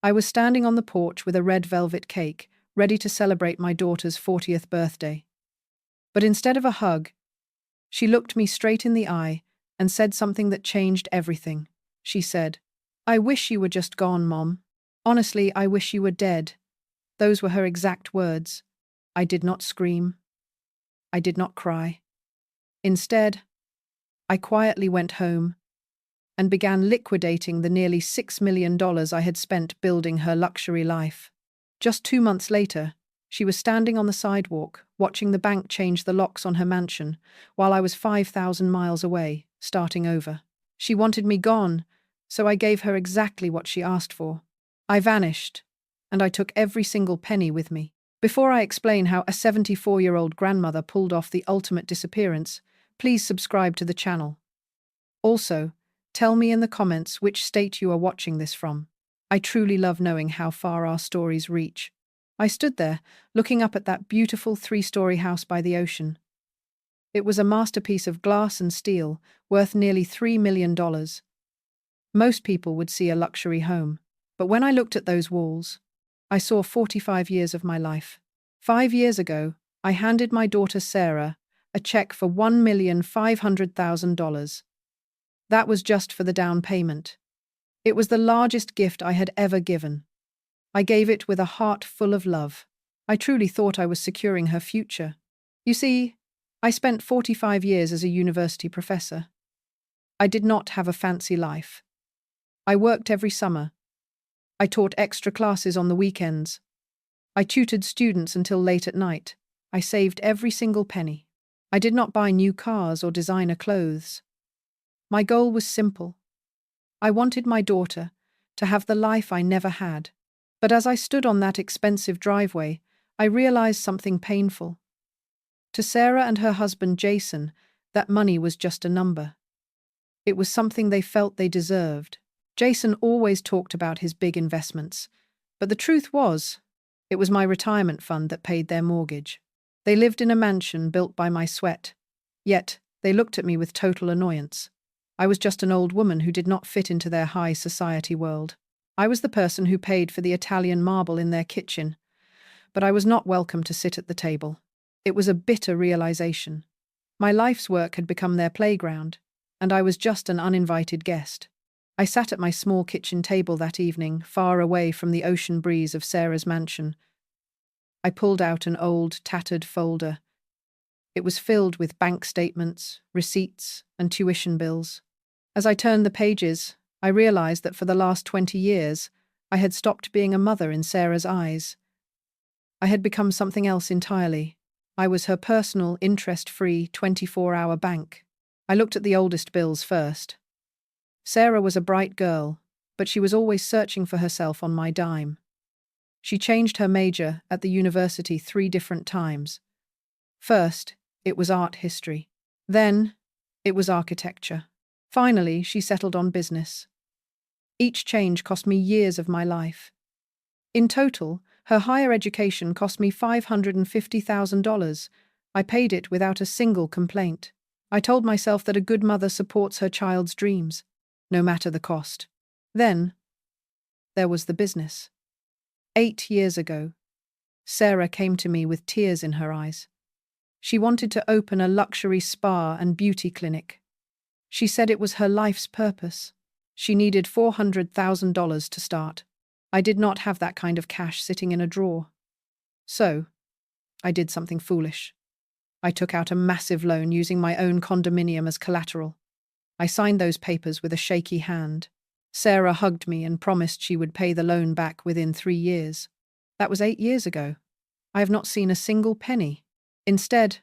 I was standing on the porch with a red velvet cake, ready to celebrate my daughter's 40th birthday. But instead of a hug, she looked me straight in the eye and said something that changed everything. She said, "I wish you were just gone, Mom. Honestly, I wish you were dead." Those were her exact words. I did not scream. I did not cry. Instead, I quietly went home and began liquidating the nearly $6 million I had spent building her luxury life. Just 2 months later, she was standing on the sidewalk, watching the bank change the locks on her mansion, while I was 5,000 miles away, starting over. She wanted me gone, so I gave her exactly what she asked for. I vanished, and I took every single penny with me. Before I explain how a 74-year-old grandmother pulled off the ultimate disappearance, please subscribe to the channel. Also, tell me in the comments which state you are watching this from. I truly love knowing how far our stories reach. I stood there, looking up at that beautiful 3-story house by the ocean. It was a masterpiece of glass and steel, worth nearly $3 million. Most people would see a luxury home, but when I looked at those walls, I saw 45 years of my life. 5 years ago, I handed my daughter Sarah a check for $1,500,000. That was just for the down payment. It was the largest gift I had ever given. I gave it with a heart full of love. I truly thought I was securing her future. You see, I spent 45 years as a university professor. I did not have a fancy life. I worked every summer. I taught extra classes on the weekends. I tutored students until late at night. I saved every single penny. I did not buy new cars or designer clothes. My goal was simple. I wanted my daughter to have the life I never had. But as I stood on that expensive driveway, I realized something painful. To Sarah and her husband Jason, that money was just a number. It was something they felt they deserved. Jason always talked about his big investments, but the truth was, it was my retirement fund that paid their mortgage. They lived in a mansion built by my sweat, yet they looked at me with total annoyance. I was just an old woman who did not fit into their high society world. I was the person who paid for the Italian marble in their kitchen, but I was not welcome to sit at the table. It was a bitter realization. My life's work had become their playground, and I was just an uninvited guest. I sat at my small kitchen table that evening, far away from the ocean breeze of Sarah's mansion. I pulled out an old, tattered folder. It was filled with bank statements, receipts, and tuition bills. As I turned the pages, I realized that for the last 20 years, I had stopped being a mother in Sarah's eyes. I had become something else entirely. I was her personal, interest-free, 24-hour bank. I looked at the oldest bills first. Sarah was a bright girl, but she was always searching for herself on my dime. She changed her major at the university 3 different times. First, it was art history. Then, it was architecture. Finally, she settled on business. Each change cost me years of my life. In total, her higher education cost me $550,000. I paid it without a single complaint. I told myself that a good mother supports her child's dreams, no matter the cost. Then, there was the business. 8 years ago, Sarah came to me with tears in her eyes. She wanted to open a luxury spa and beauty clinic. She said it was her life's purpose. She needed $400,000 to start. I did not have that kind of cash sitting in a drawer. So, I did something foolish. I took out a massive loan using my own condominium as collateral. I signed those papers with a shaky hand. Sarah hugged me and promised she would pay the loan back within 3 years. That was 8 years ago. I have not seen a single penny. Instead,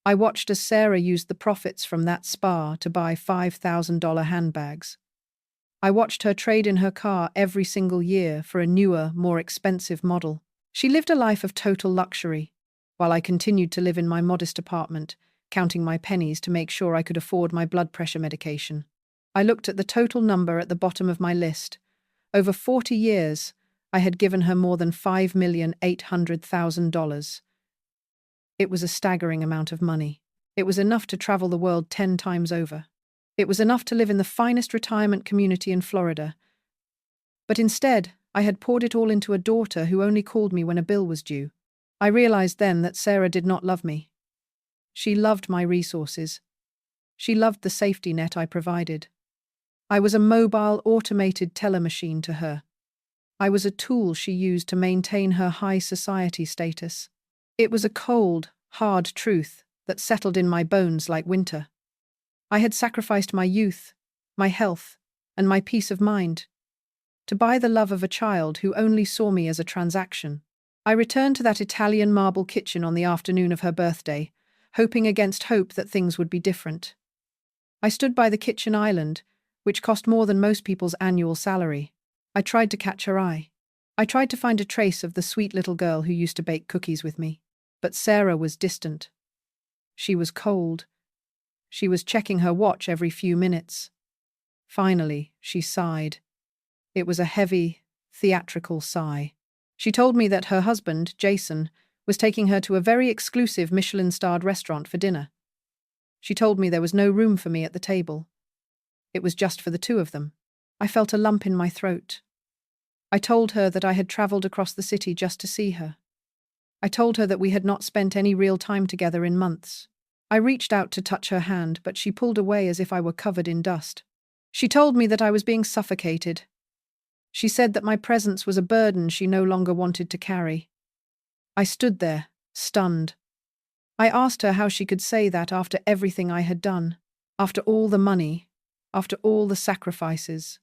I watched as Sarah used the profits from that spa to buy $5,000 handbags. I watched her trade in her car every single year for a newer, more expensive model. She lived a life of total luxury, while I continued to live in my modest apartment, counting my pennies to make sure I could afford my blood pressure medication. I looked at the total number at the bottom of my list. Over 40 years, I had given her more than $5,800,000. It was a staggering amount of money. It was enough to travel the world 10 times over. It was enough to live in the finest retirement community in Florida. But instead, I had poured it all into a daughter who only called me when a bill was due. I realized then that Sarah did not love me. She loved my resources. She loved the safety net I provided. I was a mobile, automated teller machine to her. I was a tool she used to maintain her high society status. It was a cold, hard truth that settled in my bones like winter. I had sacrificed my youth, my health, and my peace of mind to buy the love of a child who only saw me as a transaction. I returned to that Italian marble kitchen on the afternoon of her birthday, hoping against hope that things would be different. I stood by the kitchen island, which cost more than most people's annual salary. I tried to catch her eye. I tried to find a trace of the sweet little girl who used to bake cookies with me. But Sarah was distant. She was cold. She was checking her watch every few minutes. Finally, she sighed. It was a heavy, theatrical sigh. She told me that her husband, Jason, was taking her to a very exclusive Michelin-starred restaurant for dinner. She told me there was no room for me at the table. It was just for the two of them. I felt a lump in my throat. I told her that I had traveled across the city just to see her. I told her that we had not spent any real time together in months. I reached out to touch her hand, but she pulled away as if I were covered in dust. She told me that I was being suffocated. She said that my presence was a burden she no longer wanted to carry. I stood there, stunned. I asked her how she could say that after everything I had done, after all the money, after all the sacrifices.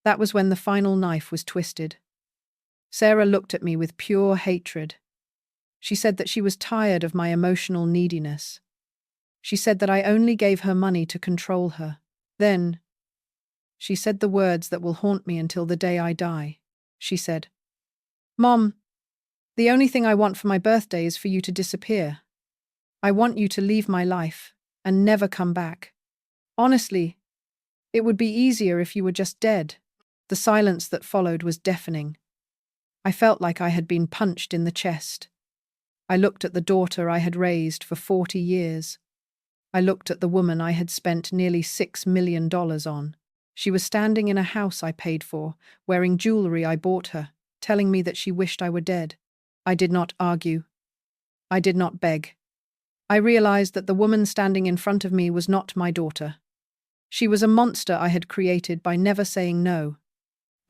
That was when the final knife was twisted. Sarah looked at me with pure hatred. She said that she was tired of my emotional neediness. She said that I only gave her money to control her. Then, she said the words that will haunt me until the day I die. She said, "Mom, the only thing I want for my birthday is for you to disappear. I want you to leave my life and never come back. Honestly, it would be easier if you were just dead." The silence that followed was deafening. I felt like I had been punched in the chest. I looked at the daughter I had raised for 40 years. I looked at the woman I had spent nearly $6 million on. She was standing in a house I paid for, wearing jewelry I bought her, telling me that she wished I were dead. I did not argue. I did not beg. I realized that the woman standing in front of me was not my daughter. She was a monster I had created by never saying no.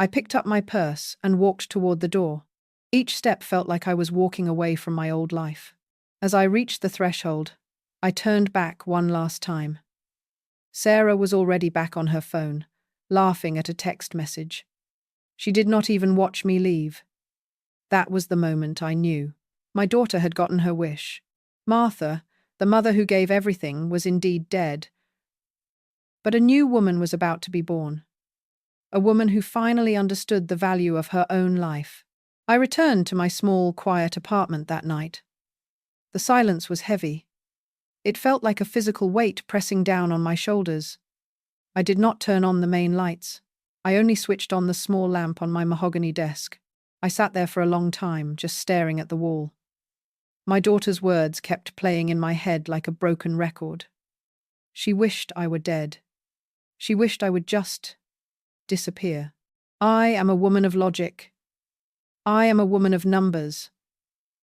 I picked up my purse and walked toward the door. Each step felt like I was walking away from my old life. As I reached the threshold, I turned back one last time. Sarah was already back on her phone, laughing at a text message. She did not even watch me leave. That was the moment I knew. My daughter had gotten her wish. Martha, the mother who gave everything, was indeed dead. But a new woman was about to be born. A woman who finally understood the value of her own life. I returned to my small, quiet apartment that night. The silence was heavy. It felt like a physical weight pressing down on my shoulders. I did not turn on the main lights. I only switched on the small lamp on my mahogany desk. I sat there for a long time, just staring at the wall. My daughter's words kept playing in my head like a broken record. She wished I were dead. She wished I would just disappear. I am a woman of logic. I am a woman of numbers.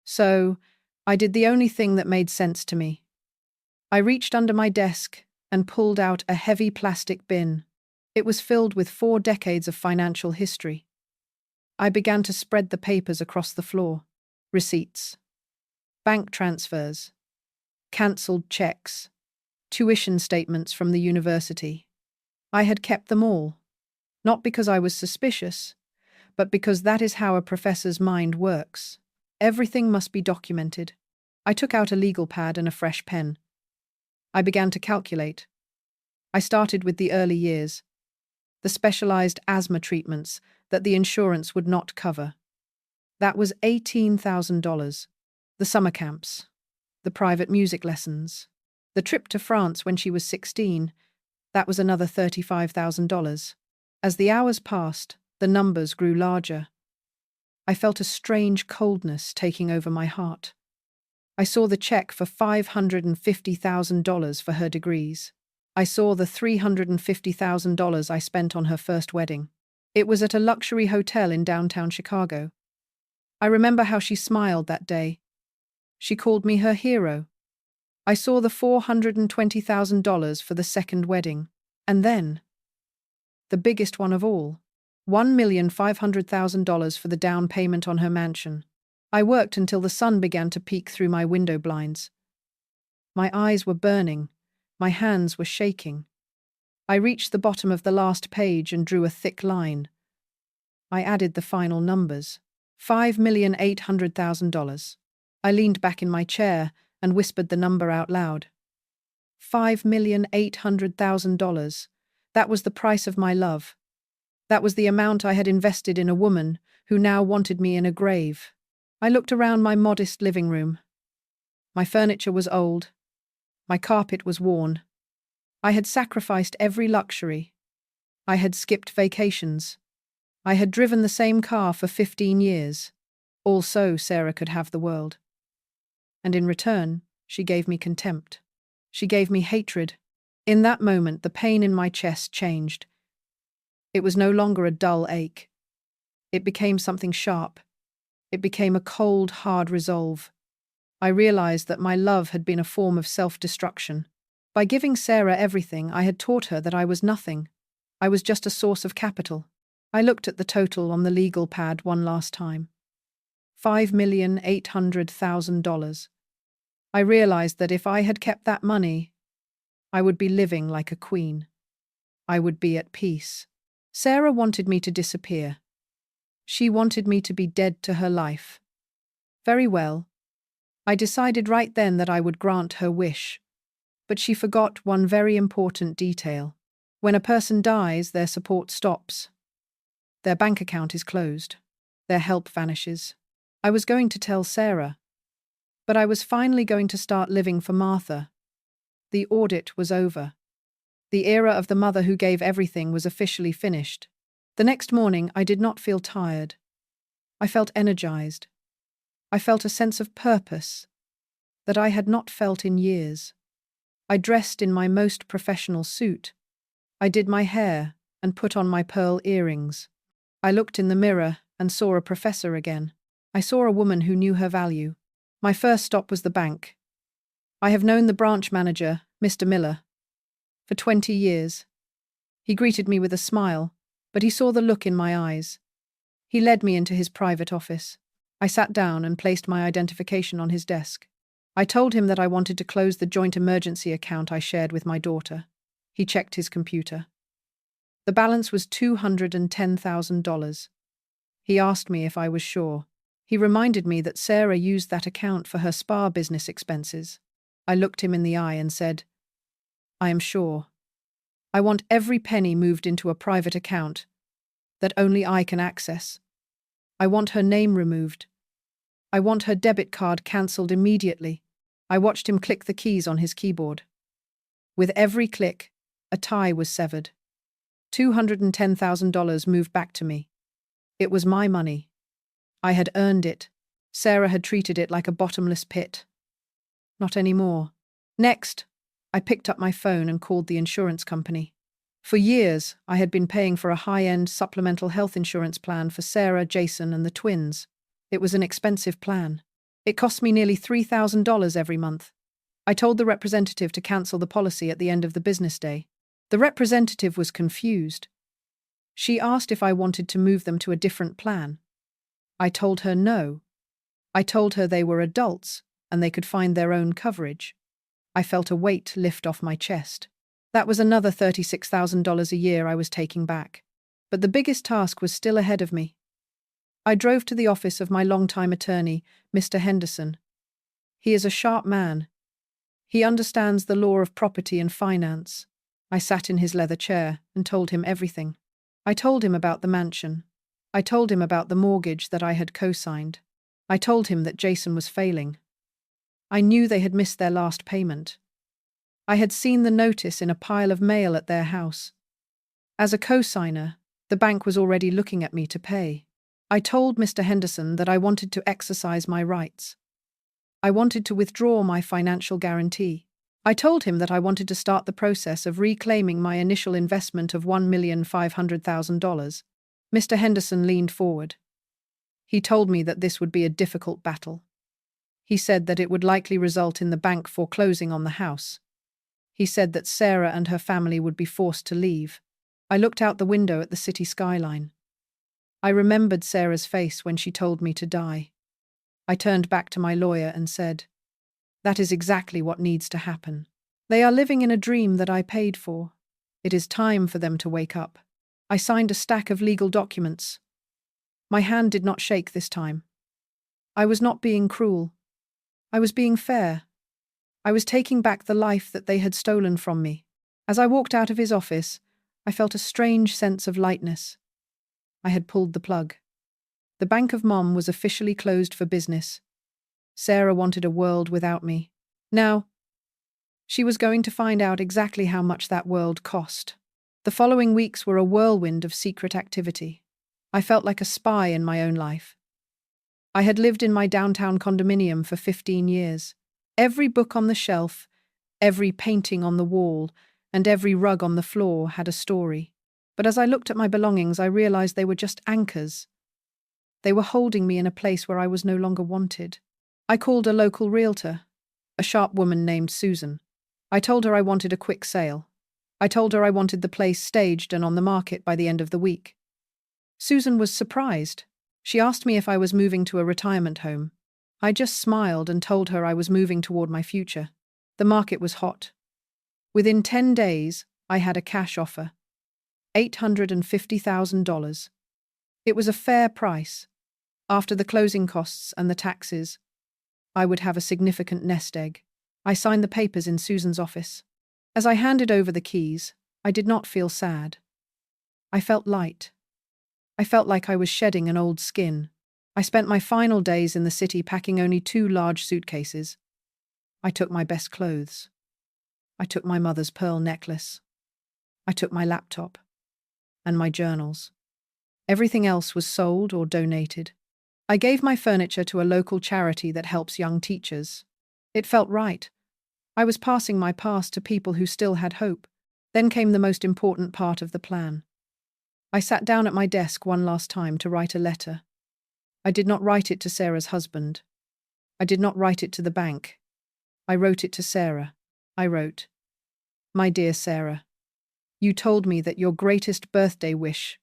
So, I did the only thing that made sense to me. I reached under my desk and pulled out a heavy plastic bin. It was filled with 4 decades of financial history. I began to spread the papers across the floor. Receipts, bank transfers, cancelled checks, tuition statements from the university. I had kept them all, not because I was suspicious, but because that is how a professor's mind works. Everything must be documented. I took out a legal pad and a fresh pen. I began to calculate. I started with the early years, the specialized asthma treatments that the insurance would not cover. That was $18,000. The summer camps, the private music lessons, the trip to France when she was 16, that was another $35,000. As the hours passed, the numbers grew larger. I felt a strange coldness taking over my heart. I saw the check for $550,000 for her degrees. I saw the $350,000 I spent on her first wedding. It was at a luxury hotel in downtown Chicago. I remember how she smiled that day. She called me her hero. I saw the $420,000 for the second wedding. And then, the biggest one of all, $1,500,000 for the down payment on her mansion. I worked until the sun began to peek through my window blinds. My eyes were burning. My hands were shaking. I reached the bottom of the last page and drew a thick line. I added the final numbers. $5,800,000. I leaned back in my chair and whispered the number out loud. $5,800,000. That was the price of my love. That was the amount I had invested in a woman who now wanted me in a grave. I looked around my modest living room. My furniture was old. My carpet was worn. I had sacrificed every luxury. I had skipped vacations. I had driven the same car for 15 years. All so Sarah could have the world. And in return, she gave me contempt. She gave me hatred. In that moment, the pain in my chest changed. It was no longer a dull ache. It became something sharp. It became a cold, hard resolve. I realized that my love had been a form of self-destruction. By giving Sarah everything, I had taught her that I was nothing. I was just a source of capital. I looked at the total on the legal pad one last time. $5,800,000. I realized that if I had kept that money, I would be living like a queen. I would be at peace. Sarah wanted me to disappear. She wanted me to be dead to her life. Very well. I decided right then that I would grant her wish. But she forgot one very important detail. When a person dies, their support stops. Their bank account is closed. Their help vanishes. I was going to tell Sarah, but I was finally going to start living for Martha. The audit was over. The era of the mother who gave everything was officially finished. The next morning, I did not feel tired. I felt energized. I felt a sense of purpose that I had not felt in years. I dressed in my most professional suit. I did my hair and put on my pearl earrings. I looked in the mirror and saw a professor again. I saw a woman who knew her value. My first stop was the bank. I have known the branch manager, Mr. Miller, for 20 years. He greeted me with a smile, but he saw the look in my eyes. He led me into his private office. I sat down and placed my identification on his desk. I told him that I wanted to close the joint emergency account I shared with my daughter. He checked his computer. The balance was $210,000. He asked me if I was sure. He reminded me that Sarah used that account for her spa business expenses. I looked him in the eye and said, I am sure. I want every penny moved into a private account that only I can access. I want her name removed. I want her debit card cancelled immediately. I watched him click the keys on his keyboard. With every click, a tie was severed. $210,000 moved back to me. It was my money. I had earned it. Sarah had treated it like a bottomless pit. Not anymore. Next, I picked up my phone and called the insurance company. For years, I had been paying for a high-end supplemental health insurance plan for Sarah, Jason, and the twins. It was an expensive plan. It cost me nearly $3,000 every month. I told the representative to cancel the policy at the end of the business day. The representative was confused. She asked if I wanted to move them to a different plan. I told her no. I told her they were adults and they could find their own coverage. I felt a weight lift off my chest. That was another $36,000 a year I was taking back. But the biggest task was still ahead of me. I drove to the office of my longtime attorney, Mr. Henderson. He is a sharp man. He understands the law of property and finance. I sat in his leather chair and told him everything. I told him about the mansion. I told him about the mortgage that I had co-signed. I told him that Jason was failing. I knew they had missed their last payment. I had seen the notice in a pile of mail at their house. As a co-signer, the bank was already looking at me to pay. I told Mr. Henderson that I wanted to exercise my rights. I wanted to withdraw my financial guarantee. I told him that I wanted to start the process of reclaiming my initial investment of $1,500,000. Mr. Henderson leaned forward. He told me that this would be a difficult battle. He said that it would likely result in the bank foreclosing on the house. He said that Sarah and her family would be forced to leave. I looked out the window at the city skyline. I remembered Sarah's face when she told me to die. I turned back to my lawyer and said, "That is exactly what needs to happen. They are living in a dream that I paid for. It is time for them to wake up." I signed a stack of legal documents. My hand did not shake this time. I was not being cruel. I was being fair. I was taking back the life that they had stolen from me. As I walked out of his office, I felt a strange sense of lightness. I had pulled the plug. The Bank of Mom was officially closed for business. Sarah wanted a world without me. Now, she was going to find out exactly how much that world cost. The following weeks were a whirlwind of secret activity. I felt like a spy in my own life. I had lived in my downtown condominium for 15 years. Every book on the shelf, every painting on the wall, and every rug on the floor had a story. But as I looked at my belongings, I realized they were just anchors. They were holding me in a place where I was no longer wanted. I called a local realtor, a sharp woman named Susan. I told her I wanted a quick sale. I told her I wanted the place staged and on the market by the end of the week. Susan was surprised. She asked me if I was moving to a retirement home. I just smiled and told her I was moving toward my future. The market was hot. Within 10 days, I had a cash offer. $850,000. It was a fair price. After the closing costs and the taxes, I would have a significant nest egg. I signed the papers in Susan's office. As I handed over the keys, I did not feel sad. I felt light. I felt like I was shedding an old skin. I spent my final days in the city packing only 2 large suitcases. I took my best clothes. I took my mother's pearl necklace. I took my laptop. And my journals. Everything else was sold or donated. I gave my furniture to a local charity that helps young teachers. It felt right. I was passing my past to people who still had hope. Then came the most important part of the plan. I sat down at my desk one last time to write a letter. I did not write it to Sarah's husband. I did not write it to the bank. I wrote it to Sarah. I wrote, "My dear Sarah, you told me that your greatest birthday wish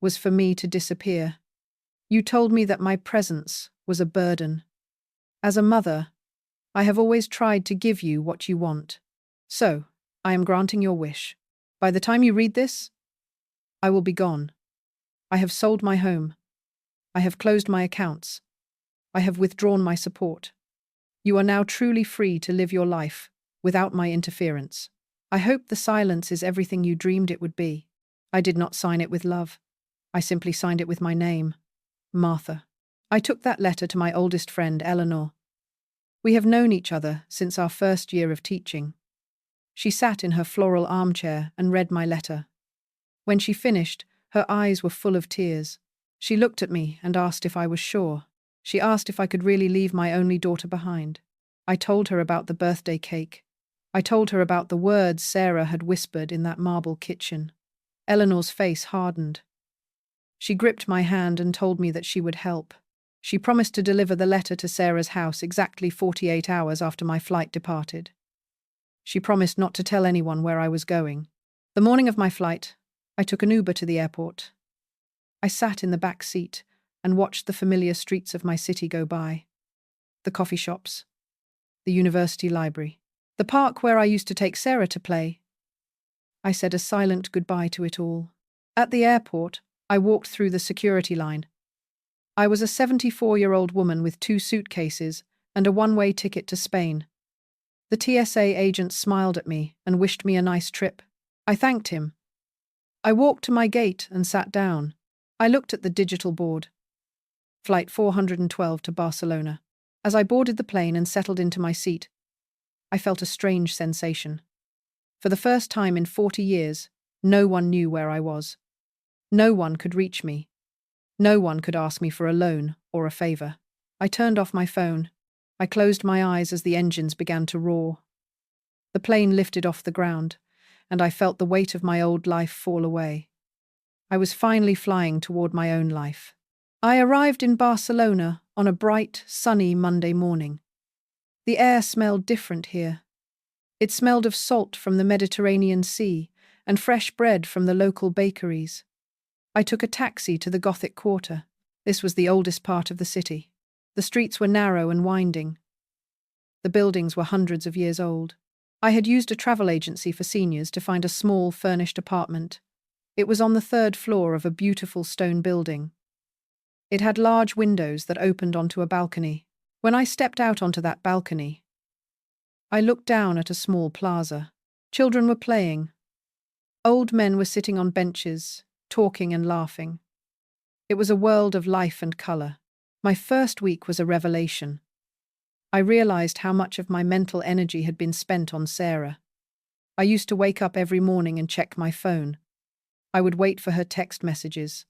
was for me to disappear. You told me that my presence was a burden. As a mother, I have always tried to give you what you want. So, I am granting your wish. By the time you read this, I will be gone. I have sold my home. I have closed my accounts. I have withdrawn my support. You are now truly free to live your life without my interference. I hope the silence is everything you dreamed it would be." I did not sign it with love. I simply signed it with my name, Martha. I took that letter to my oldest friend, Eleanor. We have known each other since our first year of teaching. She sat in her floral armchair and read my letter. When she finished, her eyes were full of tears. She looked at me and asked if I was sure. She asked if I could really leave my only daughter behind. I told her about the birthday cake. I told her about the words Sarah had whispered in that marble kitchen. Eleanor's face hardened. She gripped my hand and told me that she would help. She promised to deliver the letter to Sarah's house exactly 48 hours after my flight departed. She promised not to tell anyone where I was going. The morning of my flight, I took an Uber to the airport. I sat in the back seat and watched the familiar streets of my city go by. The coffee shops, the university library, the park where I used to take Sarah to play. I said a silent goodbye to it all. At the airport, I walked through the security line. I was a 74-year-old woman with 2 suitcases and a one-way ticket to Spain. The TSA agent smiled at me and wished me a nice trip. I thanked him. I walked to my gate and sat down. I looked at the digital board. Flight 412 to Barcelona. As I boarded the plane and settled into my seat, I felt a strange sensation. For the first time in 40 years, no one knew where I was. No one could reach me. No one could ask me for a loan or a favor. I turned off my phone. I closed my eyes as the engines began to roar. The plane lifted off the ground, and I felt the weight of my old life fall away. I was finally flying toward my own life. I arrived in Barcelona on a bright, sunny Monday morning. The air smelled different here. It smelled of salt from the Mediterranean Sea and fresh bread from the local bakeries. I took a taxi to the Gothic Quarter. This was the oldest part of the city. The streets were narrow and winding. The buildings were hundreds of years old. I had used a travel agency for seniors to find a small, furnished apartment. It was on the third floor of a beautiful stone building. It had large windows that opened onto a balcony. When I stepped out onto that balcony, I looked down at a small plaza. Children were playing. Old men were sitting on benches, talking and laughing. It was a world of life and color. My first week was a revelation. I realized how much of my mental energy had been spent on Sarah. I used to wake up every morning and check my phone. I would wait for her text messages.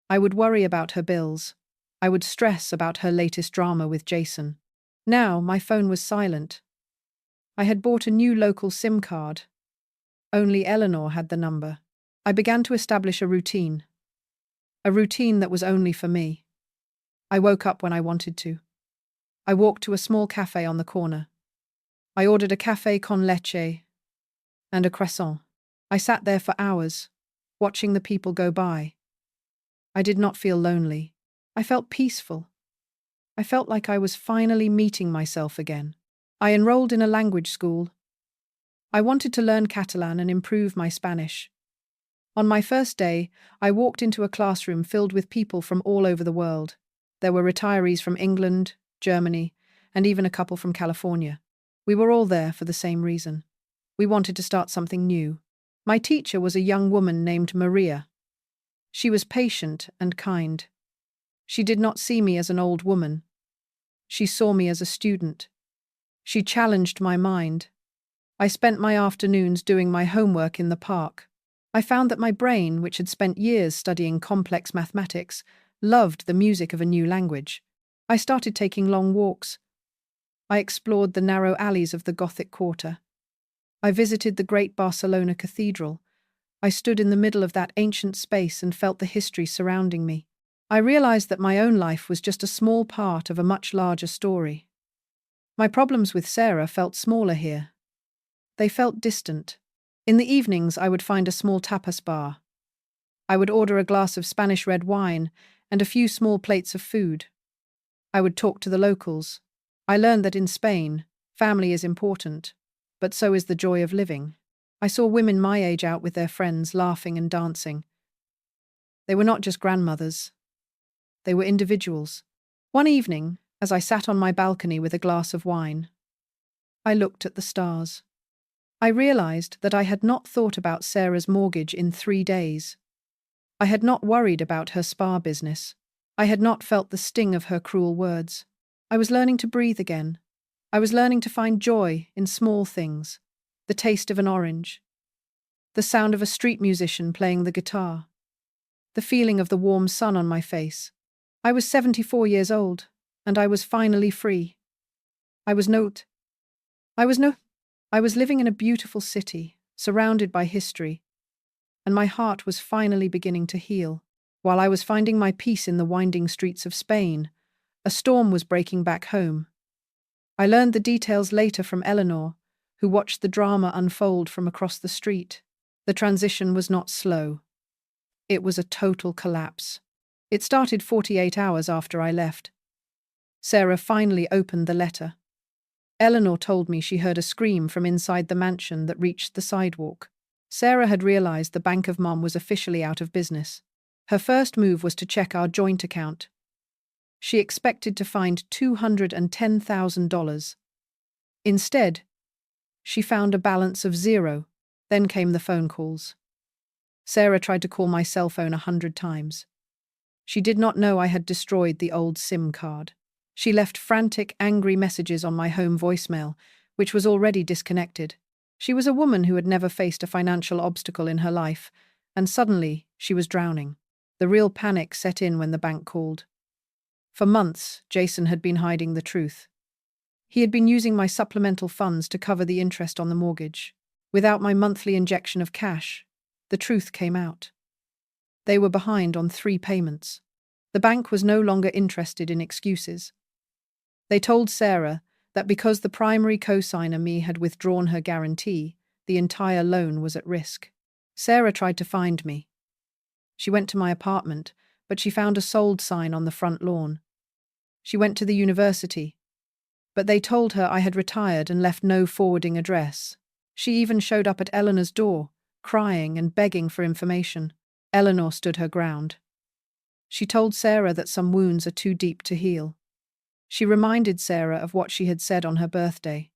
I would worry about her bills. I would stress about her latest drama with Jason. Now, my phone was silent. I had bought a new local SIM card. Only Eleanor had the number. I began to establish a routine. A routine that was only for me. I woke up when I wanted to. I walked to a small cafe on the corner. I ordered a café con leche and a croissant. I sat there for hours, watching the people go by. I did not feel lonely. I felt peaceful. I felt like I was finally meeting myself again. I enrolled in a language school. I wanted to learn Catalan and improve my Spanish. On my first day, I walked into a classroom filled with people from all over the world. There were retirees from England, Germany, and even a couple from California. We were all there for the same reason. We wanted to start something new. My teacher was a young woman named Maria. She was patient and kind. She did not see me as an old woman. She saw me as a student. She challenged my mind. I spent my afternoons doing my homework in the park. I found that my brain, which had spent years studying complex mathematics, loved the music of a new language. I started taking long walks. I explored the narrow alleys of the Gothic Quarter. I visited the great Barcelona Cathedral. I stood in the middle of that ancient space and felt the history surrounding me. I realized that my own life was just a small part of a much larger story. My problems with Sarah felt smaller here. They felt distant. In the evenings, I would find a small tapas bar. I would order a glass of Spanish red wine and a few small plates of food. I would talk to the locals. I learned that in Spain, family is important, but so is the joy of living. I saw women my age out with their friends, laughing and dancing. They were not just grandmothers. They were individuals. One evening, as I sat on my balcony with a glass of wine, I looked at the stars. I realized that I had not thought about Sarah's mortgage in 3 days. I had not worried about her spa business. I had not felt the sting of her cruel words. I was learning to breathe again. I was learning to find joy in small things. The taste of an orange. The sound of a street musician playing the guitar. The feeling of the warm sun on my face. I was 74 years old, and I was finally free. I was living in a beautiful city, surrounded by history, and my heart was finally beginning to heal. While I was finding my peace in the winding streets of Spain, a storm was breaking back home. I learned the details later from Eleanor, who watched the drama unfold from across the street. The transition was not slow. It was a total collapse. It started 48 hours after I left. Sarah finally opened the letter. Eleanor told me she heard a scream from inside the mansion that reached the sidewalk. Sarah had realized the Bank of Mom was officially out of business. Her first move was to check our joint account. She expected to find $210,000. Instead, she found a balance of 0. Then came the phone calls. Sarah tried to call my cell phone 100 times. She did not know I had destroyed the old SIM card. She left frantic, angry messages on my home voicemail, which was already disconnected. She was a woman who had never faced a financial obstacle in her life, and suddenly she was drowning. The real panic set in when the bank called. For months, Jason had been hiding the truth. He had been using my supplemental funds to cover the interest on the mortgage. Without my monthly injection of cash, the truth came out. They were behind on 3 payments. The bank was no longer interested in excuses. They told Sarah that because the primary co-signer me had withdrawn her guarantee, the entire loan was at risk. Sarah tried to find me. She went to my apartment, but she found a sold sign on the front lawn. She went to the university, but they told her I had retired and left no forwarding address. She even showed up at Eleanor's door, crying and begging for information. Eleanor stood her ground. She told Sarah that some wounds are too deep to heal. She reminded Sarah of what she had said on her birthday.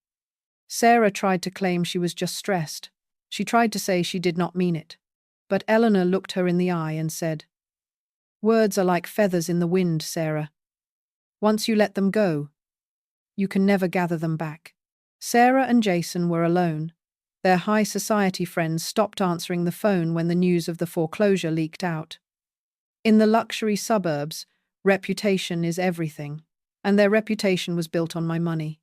Sarah tried to claim she was just stressed. She tried to say she did not mean it. But Eleanor looked her in the eye and said, "Words are like feathers in the wind, Sarah. Once you let them go, you can never gather them back." Sarah and Jason were alone. Their high society friends stopped answering the phone when the news of the foreclosure leaked out. In the luxury suburbs, reputation is everything, and their reputation was built on my money.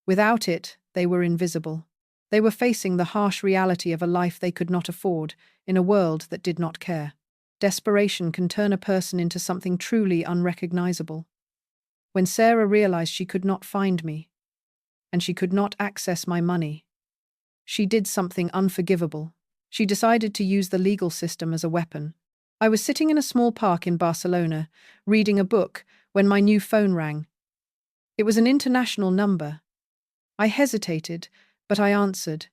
Without it, they were invisible. They were facing the harsh reality of a life they could not afford, in a world that did not care. Desperation can turn a person into something truly unrecognizable. When Sarah realized she could not find me, and she could not access my money, she did something unforgivable. She decided to use the legal system as a weapon. I was sitting in a small park in Barcelona, reading a book, when my new phone rang. It was an international number. I hesitated, but I answered.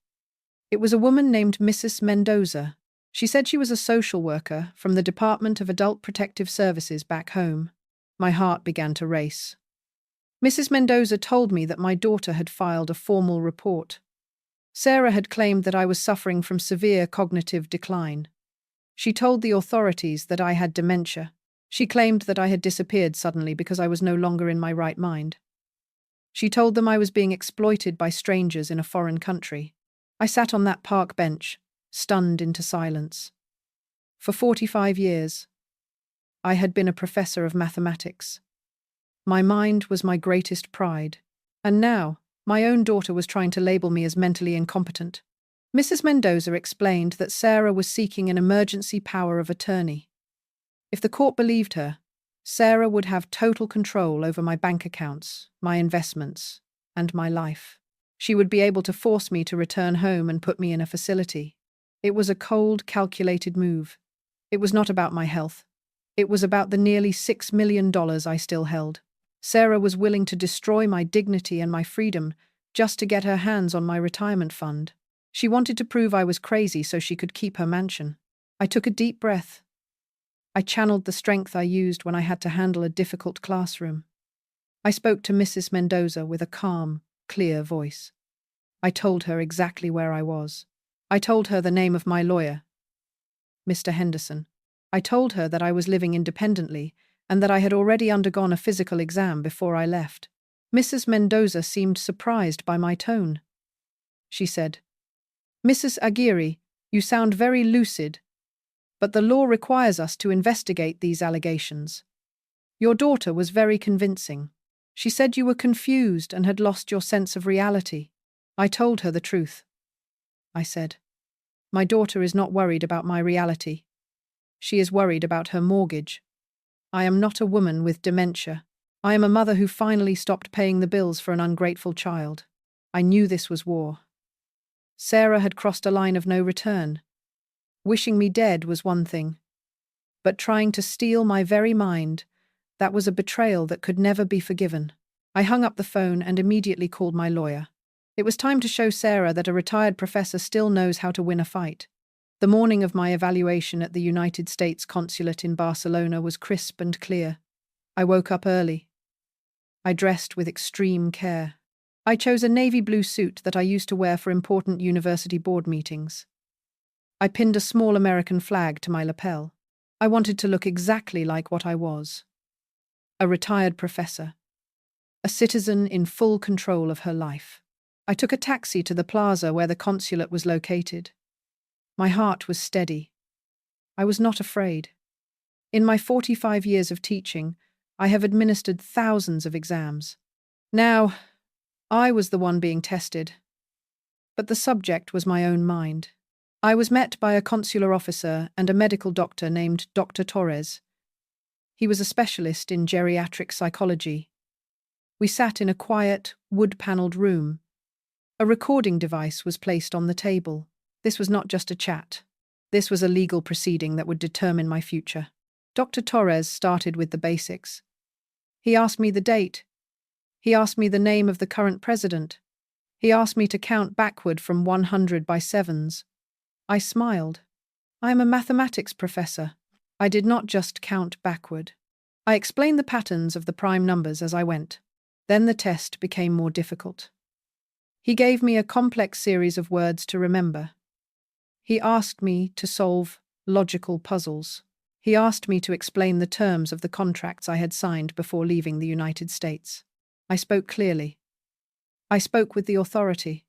It was a woman named Mrs. Mendoza. She said she was a social worker from the Department of Adult Protective Services back home. My heart began to race. Mrs. Mendoza told me that my daughter had filed a formal report. Sarah had claimed that I was suffering from severe cognitive decline. She told the authorities that I had dementia. She claimed that I had disappeared suddenly because I was no longer in my right mind. She told them I was being exploited by strangers in a foreign country. I sat on that park bench, stunned into silence. For 45 years, I had been a professor of mathematics. My mind was my greatest pride. And now, my own daughter was trying to label me as mentally incompetent. Mrs. Mendoza explained that Sarah was seeking an emergency power of attorney. If the court believed her, Sarah would have total control over my bank accounts, my investments, and my life. She would be able to force me to return home and put me in a facility. It was a cold, calculated move. It was not about my health. It was about the nearly $6 million I still held. Sarah was willing to destroy my dignity and my freedom just to get her hands on my retirement fund. She wanted to prove I was crazy so she could keep her mansion. I took a deep breath. I channeled the strength I used when I had to handle a difficult classroom. I spoke to Mrs. Mendoza with a calm, clear voice. I told her exactly where I was. I told her the name of my lawyer, Mr. Henderson. I told her that I was living independently and that I had already undergone a physical exam before I left. Mrs. Mendoza seemed surprised by my tone. She said, "Mrs. Aguirre, you sound very lucid, but the law requires us to investigate these allegations. Your daughter was very convincing. She said you were confused and had lost your sense of reality." I told her the truth. I said, "My daughter is not worried about my reality. She is worried about her mortgage. I am not a woman with dementia. I am a mother who finally stopped paying the bills for an ungrateful child. I knew this was war." Sarah had crossed a line of no return. Wishing me dead was one thing, but trying to steal my very mind, that was a betrayal that could never be forgiven. I hung up the phone and immediately called my lawyer. It was time to show Sarah that a retired professor still knows how to win a fight. The morning of my evaluation at the United States Consulate in Barcelona was crisp and clear. I woke up early. I dressed with extreme care. I chose a navy blue suit that I used to wear for important university board meetings. I pinned a small American flag to my lapel. I wanted to look exactly like what I was. A retired professor. A citizen in full control of her life. I took a taxi to the plaza where the consulate was located. My heart was steady. I was not afraid. In my 45 years of teaching, I have administered thousands of exams. Now, I was the one being tested. But the subject was my own mind. I was met by a consular officer and a medical doctor named Dr. Torres. He was a specialist in geriatric psychology. We sat in a quiet, wood-paneled room. A recording device was placed on the table. This was not just a chat. This was a legal proceeding that would determine my future. Dr. Torres started with the basics. He asked me the date. He asked me the name of the current president. He asked me to count backward from 100 by sevens. I smiled. I am a mathematics professor. I did not just count backward. I explained the patterns of the prime numbers as I went. Then the test became more difficult. He gave me a complex series of words to remember. He asked me to solve logical puzzles. He asked me to explain the terms of the contracts I had signed before leaving the United States. I spoke clearly. I spoke with the authority.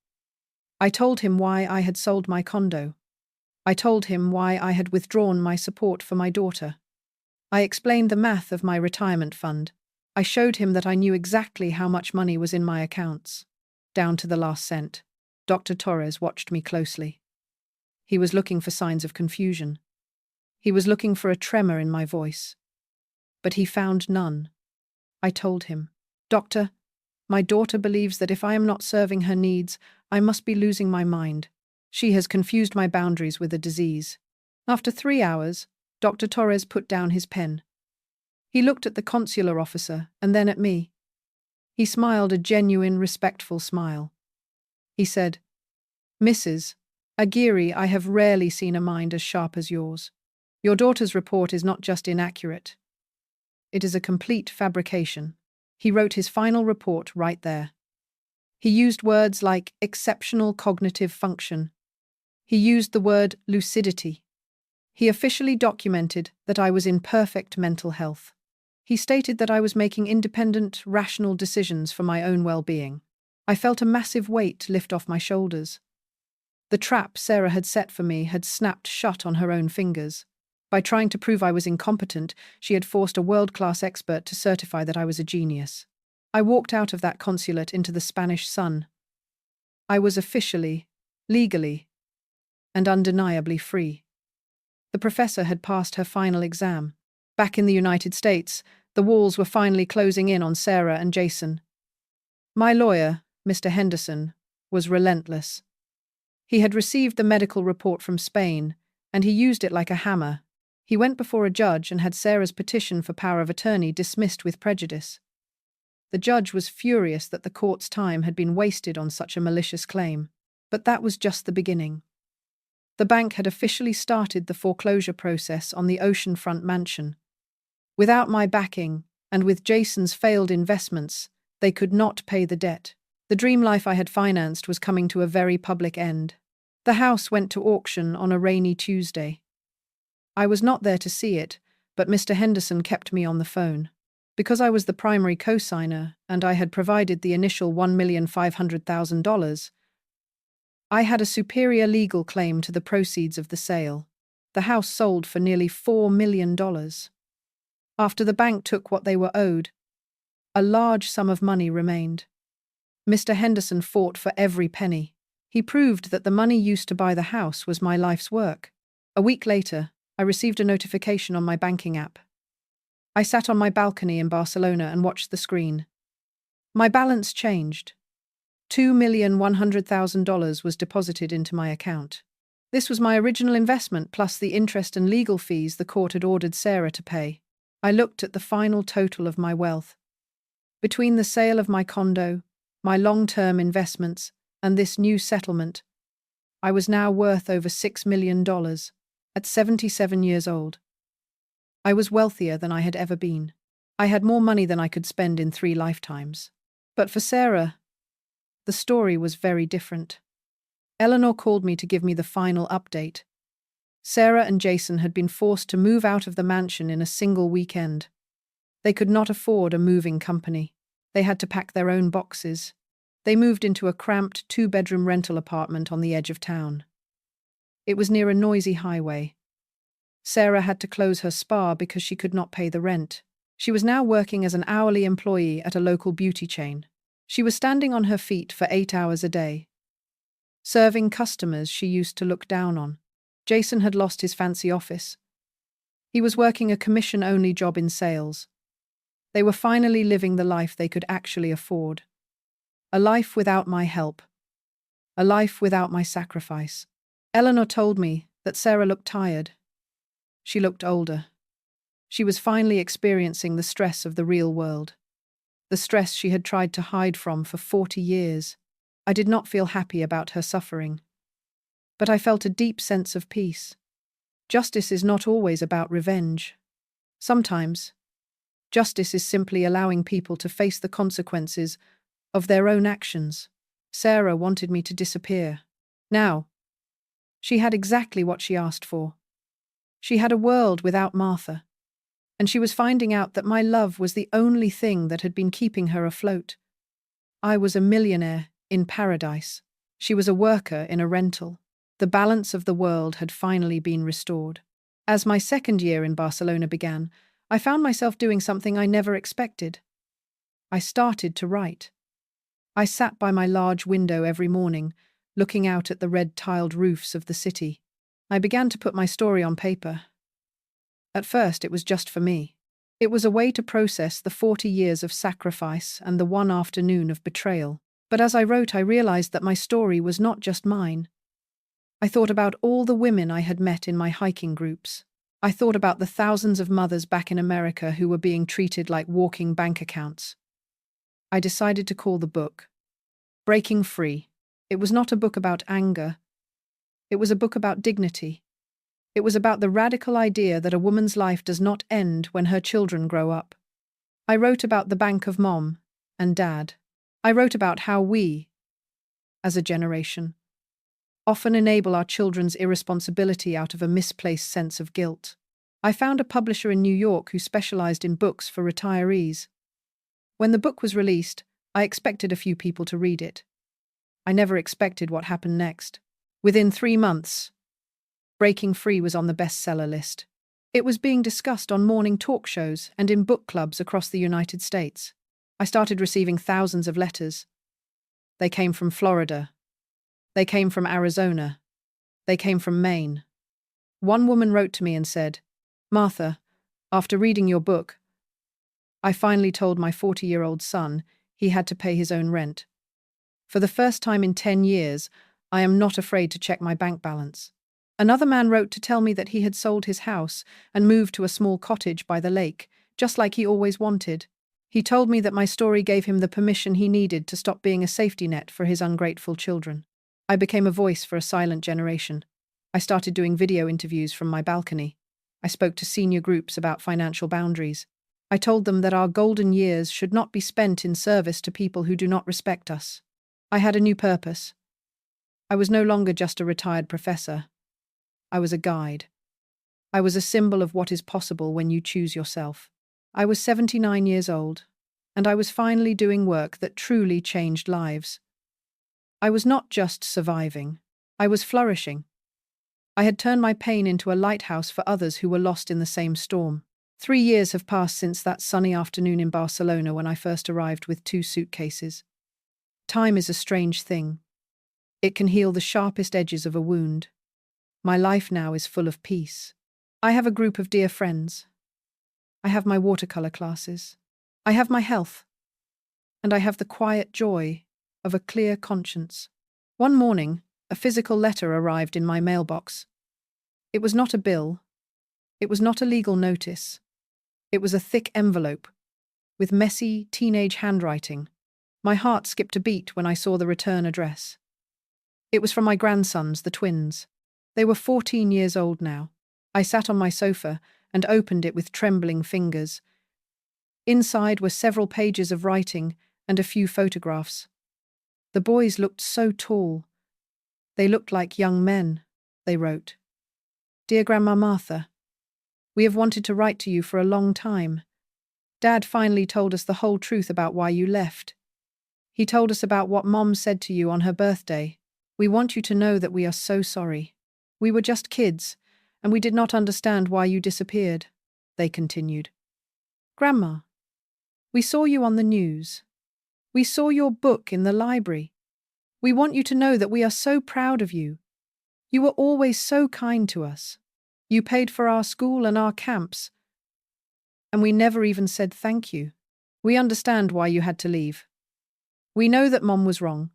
I told him why I had sold my condo. I told him why I had withdrawn my support for my daughter. I explained the math of my retirement fund. I showed him that I knew exactly how much money was in my accounts, down to the last cent. Dr. Torres watched me closely. He was looking for signs of confusion. He was looking for a tremor in my voice. But he found none. I told him, "Doctor, my daughter believes that if I am not serving her needs, I must be losing my mind. She has confused my boundaries with a disease." After 3 hours, Dr. Torres put down his pen. He looked at the consular officer and then at me. He smiled a genuine, respectful smile. He said, "Mrs. Aguirre, I have rarely seen a mind as sharp as yours. Your daughter's report is not just inaccurate. It is a complete fabrication." He wrote his final report right there. He used words like exceptional cognitive function. He used the word lucidity. He officially documented that I was in perfect mental health. He stated that I was making independent, rational decisions for my own well-being. I felt a massive weight lift off my shoulders. The trap Sarah had set for me had snapped shut on her own fingers. By trying to prove I was incompetent, she had forced a world-class expert to certify that I was a genius. I walked out of that consulate into the Spanish sun. I was officially, legally, and undeniably free. The professor had passed her final exam. Back in the United States, the walls were finally closing in on Sarah and Jason. My lawyer, Mr. Henderson, was relentless. He had received the medical report from Spain, and he used it like a hammer. He went before a judge and had Sarah's petition for power of attorney dismissed with prejudice. The judge was furious that the court's time had been wasted on such a malicious claim. But that was just the beginning. The bank had officially started the foreclosure process on the oceanfront mansion. Without my backing, and with Jason's failed investments, they could not pay the debt. The dream life I had financed was coming to a very public end. The house went to auction on a rainy Tuesday. I was not there to see it, but Mr. Henderson kept me on the phone. Because I was the primary co-signer and I had provided the initial $1,500,000, I had a superior legal claim to the proceeds of the sale. The house sold for nearly $4 million. After the bank took what they were owed, a large sum of money remained. Mr. Henderson fought for every penny. He proved that the money used to buy the house was my life's work. A week later, I received a notification on my banking app. I sat on my balcony in Barcelona and watched the screen. My balance changed. $2,100,000 was deposited into my account. This was my original investment plus the interest and legal fees the court had ordered Sarah to pay. I looked at the final total of my wealth. Between the sale of my condo, my long-term investments, and this new settlement, I was now worth over $6 million at 77 years old. I was wealthier than I had ever been. I had more money than I could spend in 3 lifetimes. But for Sarah, the story was very different. Eleanor called me to give me the final update. Sarah and Jason had been forced to move out of the mansion in a single weekend. They could not afford a moving company. They had to pack their own boxes. They moved into a cramped 2-bedroom rental apartment on the edge of town. It was near a noisy highway. Sarah had to close her spa because she could not pay the rent. She was now working as an hourly employee at a local beauty chain. She was standing on her feet for 8 hours a day, serving customers she used to look down on. Jason had lost his fancy office. He was working a commission-only job in sales. They were finally living the life they could actually afford. A life without my help. A life without my sacrifice. Eleanor told me that Sarah looked tired. She looked older. She was finally experiencing the stress of the real world. The stress she had tried to hide from for 40 years. I did not feel happy about her suffering. But I felt a deep sense of peace. Justice is not always about revenge. Sometimes, justice is simply allowing people to face the consequences of their own actions. Sarah wanted me to disappear. Now, she had exactly what she asked for. She had a world without Martha. And she was finding out that my love was the only thing that had been keeping her afloat. I was a millionaire in paradise. She was a worker in a rental. The balance of the world had finally been restored. As my second year in Barcelona began, I found myself doing something I never expected. I started to write. I sat by my large window every morning, looking out at the red-tiled roofs of the city. I began to put my story on paper. At first, it was just for me. It was a way to process the 40 years of sacrifice and the one afternoon of betrayal. But as I wrote, I realized that my story was not just mine. I thought about all the women I had met in my hiking groups. I thought about the thousands of mothers back in America who were being treated like walking bank accounts. I decided to call the book Breaking Free. It was not a book about anger. It was a book about dignity. It was about the radical idea that a woman's life does not end when her children grow up. I wrote about the bank of mom and dad. I wrote about how we, as a generation, often enable our children's irresponsibility out of a misplaced sense of guilt. I found a publisher in New York who specialized in books for retirees. When the book was released, I expected a few people to read it. I never expected what happened next. Within 3 months, Breaking Free was on the bestseller list. It was being discussed on morning talk shows and in book clubs across the United States. I started receiving thousands of letters. They came from Florida. They came from Arizona. They came from Maine. One woman wrote to me and said, "Martha, after reading your book, I finally told my 40-year-old son he had to pay his own rent. For the first time in 10 years, I am not afraid to check my bank balance." Another man wrote to tell me that he had sold his house and moved to a small cottage by the lake, just like he always wanted. He told me that my story gave him the permission he needed to stop being a safety net for his ungrateful children. I became a voice for a silent generation. I started doing video interviews from my balcony. I spoke to senior groups about financial boundaries. I told them that our golden years should not be spent in service to people who do not respect us. I had a new purpose. I was no longer just a retired professor. I was a guide. I was a symbol of what is possible when you choose yourself. I was 79 years old, and I was finally doing work that truly changed lives. I was not just surviving. I was flourishing. I had turned my pain into a lighthouse for others who were lost in the same storm. 3 years have passed since that sunny afternoon in Barcelona when I first arrived with 2 suitcases. Time is a strange thing. It can heal the sharpest edges of a wound. My life now is full of peace. I have a group of dear friends. I have my watercolor classes. I have my health. And I have the quiet joy of a clear conscience. One morning, a physical letter arrived in my mailbox. It was not a bill. It was not a legal notice. It was a thick envelope with messy, teenage handwriting. My heart skipped a beat when I saw the return address. It was from my grandsons, the twins. They were 14 years old now. I sat on my sofa and opened it with trembling fingers. Inside were several pages of writing and a few photographs. The boys looked so tall. They looked like young men, they wrote. "Dear Grandma Martha, we have wanted to write to you for a long time. Dad finally told us the whole truth about why you left. He told us about what Mom said to you on her birthday. We want you to know that we are so sorry. We were just kids, and we did not understand why you disappeared," they continued. "Grandma, we saw you on the news. We saw your book in the library. We want you to know that we are so proud of you. You were always so kind to us. You paid for our school and our camps, and we never even said thank you. We understand why you had to leave. We know that Mom was wrong.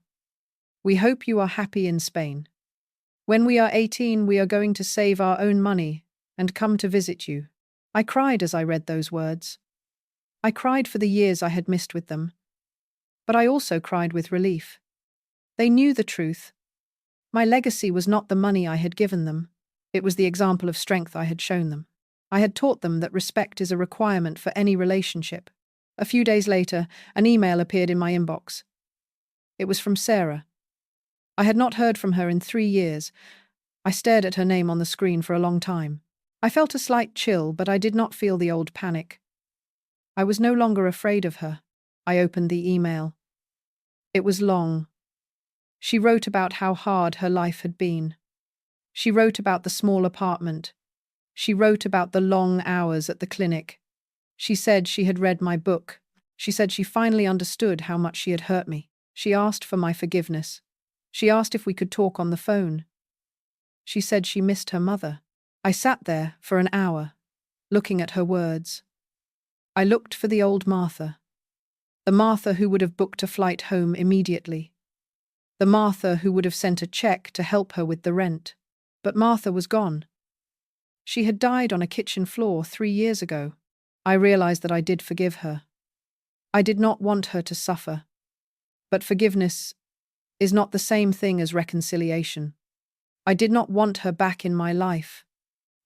We hope you are happy in Spain. When we are 18, we are going to save our own money and come to visit you." I cried as I read those words. I cried for the years I had missed with them. But I also cried with relief. They knew the truth. My legacy was not the money I had given them. It was the example of strength I had shown them. I had taught them that respect is a requirement for any relationship. A few days later, an email appeared in my inbox. It was from Sarah. I had not heard from her in 3 years. I stared at her name on the screen for a long time. I felt a slight chill, but I did not feel the old panic. I was no longer afraid of her. I opened the email. It was long. She wrote about how hard her life had been. She wrote about the small apartment. She wrote about the long hours at the clinic. She said she had read my book. She said she finally understood how much she had hurt me. She asked for my forgiveness. She asked if we could talk on the phone. She said she missed her mother. I sat there for an hour, looking at her words. I looked for the old Martha. The Martha who would have booked a flight home immediately. The Martha who would have sent a check to help her with the rent. But Martha was gone. She had died on a kitchen floor 3 years ago. I realized that I did forgive her. I did not want her to suffer. But forgiveness is not the same thing as reconciliation. I did not want her back in my life.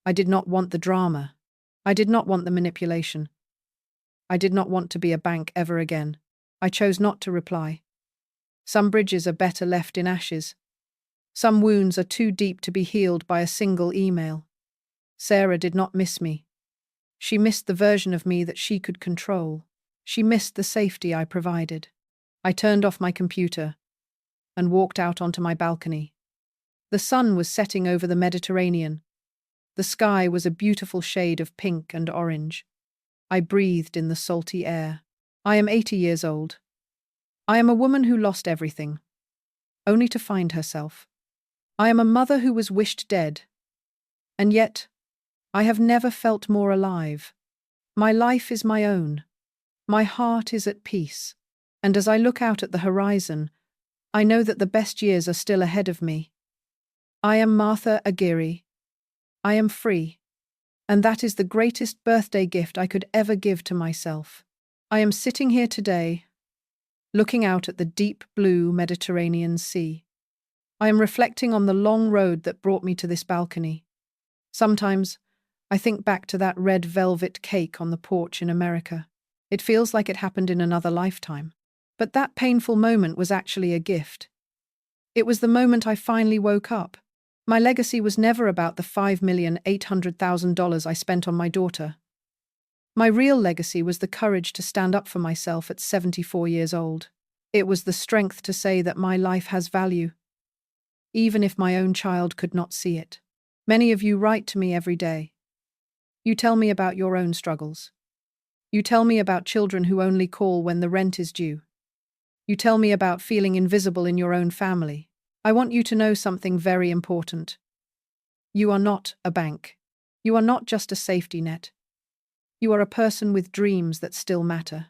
I did not want the drama. I did not want the manipulation. I did not want to be a bank ever again. I chose not to reply. Some bridges are better left in ashes. Some wounds are too deep to be healed by a single email. Sarah did not miss me. She missed the version of me that she could control. She missed the safety I provided. I turned off my computer and walked out onto my balcony. The sun was setting over the Mediterranean. The sky was a beautiful shade of pink and orange. I breathed in the salty air. I am 80 years old. I am a woman who lost everything, only to find herself. I am a mother who was wished dead. And yet, I have never felt more alive. My life is my own. My heart is at peace. And as I look out at the horizon, I know that the best years are still ahead of me. I am Martha Aguirre. I am free. And that is the greatest birthday gift I could ever give to myself. I am sitting here today, looking out at the deep blue Mediterranean Sea. I am reflecting on the long road that brought me to this balcony. Sometimes, I think back to that red velvet cake on the porch in America. It feels like it happened in another lifetime. But that painful moment was actually a gift. It was the moment I finally woke up. My legacy was never about the $5,800,000 I spent on my daughter. My real legacy was the courage to stand up for myself at 74 years old. It was the strength to say that my life has value, even if my own child could not see it. Many of you write to me every day. You tell me about your own struggles. You tell me about children who only call when the rent is due. You tell me about feeling invisible in your own family. I want you to know something very important. You are not a bank. You are not just a safety net. You are a person with dreams that still matter.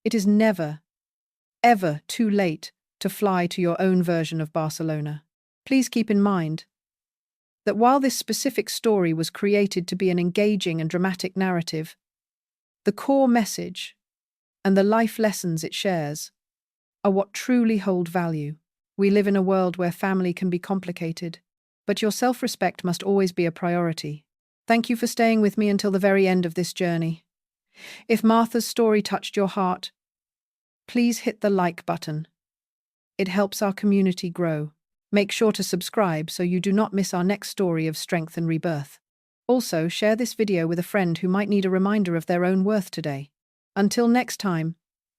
It is never, ever too late to fly to your own version of Barcelona. Please keep in mind that while this specific story was created to be an engaging and dramatic narrative, the core message and the life lessons it shares are what truly hold value. We live in a world where family can be complicated, but your self-respect must always be a priority. Thank you for staying with me until the very end of this journey. If Martha's story touched your heart, please hit the like button. It helps our community grow. Make sure to subscribe so you do not miss our next story of strength and rebirth. Also, share this video with a friend who might need a reminder of their own worth today. Until next time,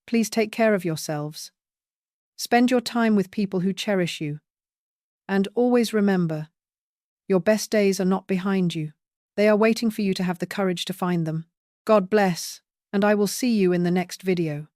please take care of yourselves. Spend your time with people who cherish you. And always remember, your best days are not behind you. They are waiting for you to have the courage to find them. God bless, and I will see you in the next video.